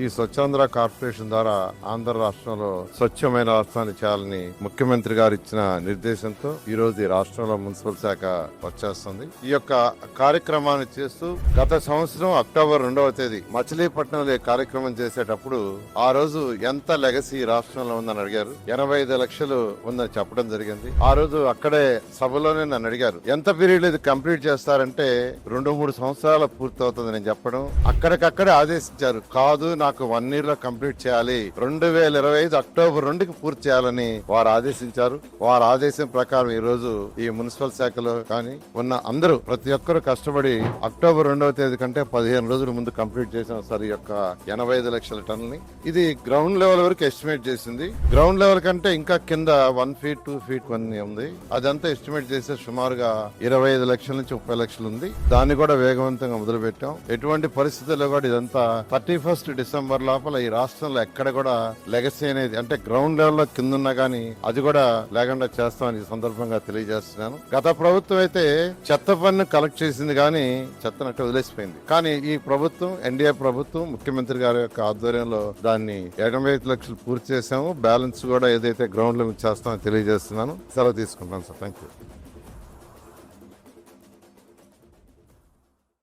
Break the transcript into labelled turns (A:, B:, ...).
A: ఈ స్వచ్ఛాంధ్ర కార్పొరేషన్ ద్వారా ఆంధ్ర రాష్ట్రంలో స్వచ్ఛమైన రాష్ట్రాన్ని చేయాలని ముఖ్యమంత్రి గారు ఇచ్చిన నిర్దేశంతో ఈ రోజు ఈ రాష్ట్రంలో మున్సిపల్ శాఖ వచ్చేస్తుంది. ఈ యొక్క కార్యక్రమాన్ని చేస్తూ గత సంవత్సరం అక్టోబర్ 2వ తేదీ మచిలీపట్నంలో కార్యక్రమం చేసేటప్పుడు ఆ రోజు ఎంత లెగసీ రాష్ట్రంలో ఉందని అడిగారు. 85 లక్షలు ఉందని చెప్పడం జరిగింది. ఆ రోజు అక్కడే సభలోనే నన్ను అడిగారు, ఎంత పీరియడ్ ఇది కంప్లీట్ చేస్తారంటే 2-3 సంవత్సరాలు పూర్తవుతుంది నేను చెప్పడం. అక్కడికక్కడే ఆదేశించారు, కాదు నాకు 1 year లో కంప్లీట్ చేయాలి, 2025 అక్టోబర్ 2కి పూర్తి చేయాలని వారు ఆదేశించారు. వారి ఆదేశం ప్రకారం ఈ రోజు ఈ మున్సిపల్ శాఖలో కానీ ఉన్న అందరూ ప్రతి ఒక్కరు కష్టపడి అక్టోబర్ 2వ తేదీ కంటే 15 రోజుల ముందు కంప్లీట్ చేసిన సార్ ఈ యొక్క 85 లక్షల టన్నుల్ని. ఇది గ్రౌండ్ లెవెల్ వరకు ఎస్టిమేట్ చేసింది. గ్రౌండ్ లెవెల్ కంటే ఇంకా కింద 1 feet 2 feet కొన్ని ఉంది. అదంతా ఎస్టిమేట్ చేస్తే సుమారుగా 25 లక్షల నుంచి 30 లక్షలు ఉంది. దాన్ని కూడా వేగవంతంగా మొదలు పెట్టాం. ఎటువంటి పరిస్థితుల్లో కూడా ఇదంతా 31st డిసెంబర్ లోపల ఈ రాష్ట్రంలో ఎక్కడ కూడా లెగసీ అనేది అంటే గ్రౌండ్ లెవెల్ లో కింద ఉన్నా గానీ అది కూడా లేకుండా చేస్తామని ఈ సందర్భంగా తెలియజేస్తున్నాను. గత ప్రభుత్వం అయితే చెత్త పన్ను కలెక్ట్ చేసింది కానీ చెత్తనట్టు వదిలేసిపోయింది. కానీ ఈ ప్రభుత్వం ఎన్డీఏ ప్రభుత్వం ముఖ్యమంత్రి గారి యొక్క ఆధ్వర్యంలో దాన్ని 85 లక్షలు పూర్తి చేశాము. బ్యాలెన్స్ కూడా ఏదైతే గ్రౌండ్ లో చేస్తామో తెలియజేస్తున్నాను. సెలవు తీసుకుంటాను సార్. Thank you.